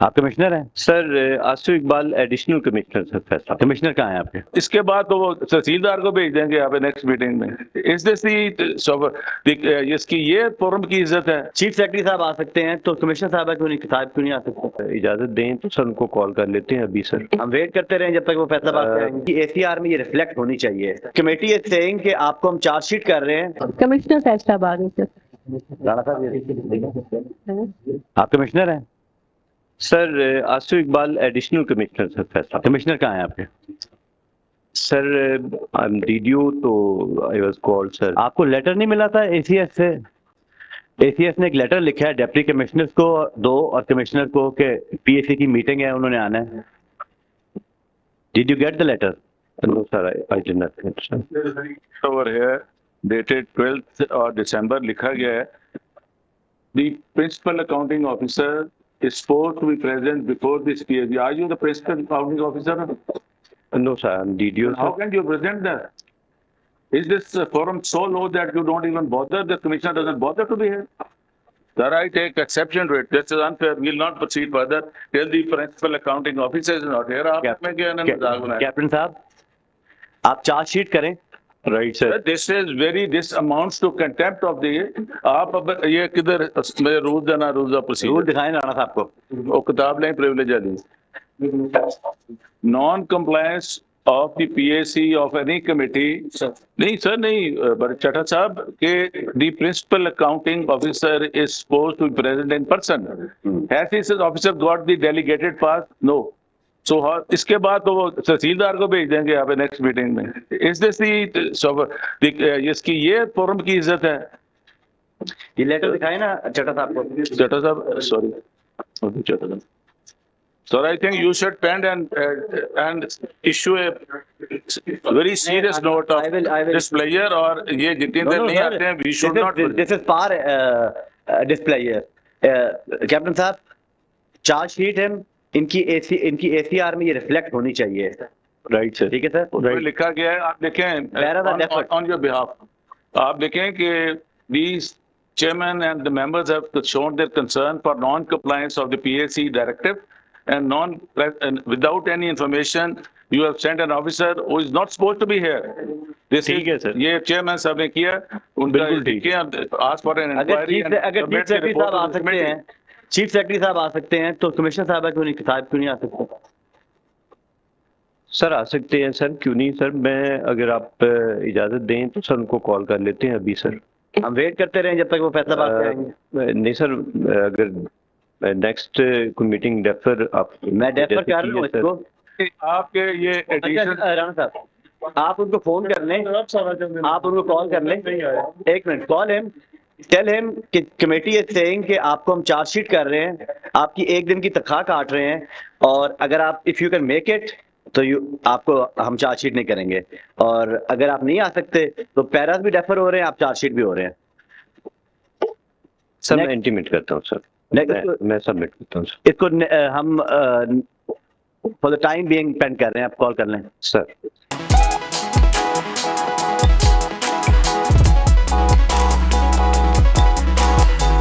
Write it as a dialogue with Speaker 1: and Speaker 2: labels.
Speaker 1: आप कमिश्नर हैं sir? Asif Iqbal additional commissioner sir फैसला। कमिश्नर कहाँ हैं आपके?
Speaker 2: इसके बाद तो वो तहसीलदार को भेज देंगे यहाँ पे नेक्स्ट मीटिंग में। इस दिस इसकी ये फोरम की इज्जत है।
Speaker 1: चीफ सेक्रेटरी साहब आ सकते हैं तो कमिश्नर साहब क्यों नहीं आ सकते? इजाजत दें तो सर उनको कॉल कर लेते हैं अभी सर। हम वेट करते रहे जब तक वो फैसलाबाद से आएंगे। एसीआर में ये रिफ्लेक्ट होनी चाहिए। कमेटी इज सेइंग कि आपको हम चार्जशीट कर रहे हैं।
Speaker 3: कमिश्नर फैसलाबाद है सर।
Speaker 1: राणा साहब आप कमिश्नर हैं sir? Asif Iqbal additional commissioner sir फैसला। कमिश्नर कहाँ हैं आपके? सर डीडीओ तो आई वाज कॉल्ड सर। आपको लेटर नहीं मिला था एसीएस से? एसीएस ने एक लेटर लिखा है डिप्टी कमिश्नर्स को दो और कमिश्नर को कि पीएसी की मीटिंग है, उन्होंने आना है। Did you get the letter? No sir, I did not get sir.
Speaker 2: Over here dated 12th December लिखा गया है, the principal accounting officer is supposed to be present before this PAC. Are you the principal accounting officer?
Speaker 1: No sir, I'm DDO.
Speaker 2: How can you present that? Is this forum so low that you don't even bother? The commissioner doesn't bother to be here. Sir, I take exception to it. This is unfair. We will not proceed further till the principal accounting officer is not here.
Speaker 1: Captain साहब आप chargesheet करें।
Speaker 2: Right sir, this amounts to contempt of the आप अब ये किधर मेरे rules है ना रूल्स ऑफ प्रोसीजर
Speaker 1: रूल दिखाएं राणा साहब को।
Speaker 2: वो किताब लें प्रिविलेज वाली। Non compliance of the PAC of any committee. नहीं सर नहीं, बट चट्टा साहब के the principal accounting officer is supposed to be present in person. Has this officer got the delegated pass? No. So इसके बाद तो वो तहसीलदार को भेज देंगे यहाँ पे नेक्स्ट मीटिंग में। इस दिस इसकी ये फोरम की इज्जत है।
Speaker 1: ये लेटर दिखाए ना चट्टा साहब को।
Speaker 2: चट्टा साहब सॉरी, चट्टा साहब sir, I think you should pen and issue a very serious note of displayer और ये जितनी देर नहीं आते हैं we should not.
Speaker 1: This is far displayer. Captain साहब चार्जशीट है, इनकी एसीआर में ये रिफ्लेक्ट होनी चाहिए। राइट सर, ठीक है सर।
Speaker 2: उसमें लिखा गया है, आप देखें on your behalf, आप देखें कि these chairman and the members have shown their concern for non-compliance of the PAC directive and without any information you have sent an officer who is not supposed to be here. This ठीक है sir, ये chairman साहब ने किया, उनका ask for an inquiry and submit the report to the committee.
Speaker 1: Chief secretary साहब आ सकते हैं तो कमिश्नर साहब क्यों नहीं आ सकते? सर आ सकते हैं सर, क्यों नहीं सर। मैं अगर आप इजाजत दें तो सर उनको कॉल कर लेते हैं अभी सर। हम वेट करते रहे जब तक वो फैसलाबाद से आएंगे। नहीं सर, अगर नेक्स्ट कोई मीटिंग डेफर आप मैं डेफर कर रहा हूँ इसको।
Speaker 2: आपके ये एडिशन
Speaker 1: राणा साहब आप उनको फोन कर लें, आप उनको कॉल कर लें। एक minute, call him, tell him कि कमेटी इज सेइंग कि आपको हम चार्जशीट कर रहे हैं, आपकी एक दिन की तनख्वाह काट रहे हैं और अगर आप if you can make it तो आपको हम चार्जशीट नहीं करेंगे, और अगर आप नहीं आ सकते तो पैरास भी डेफर हो रहे हैं, आप चार्जशीट भी हो रहे हैं। सर मैं इंटीमेट करता हूँ सर, मैं सबमिट करता हूँ सर। इसको हम फॉर द टाइम बीइंग पेंड कर रहे हैं, आप कॉल कर लें सर।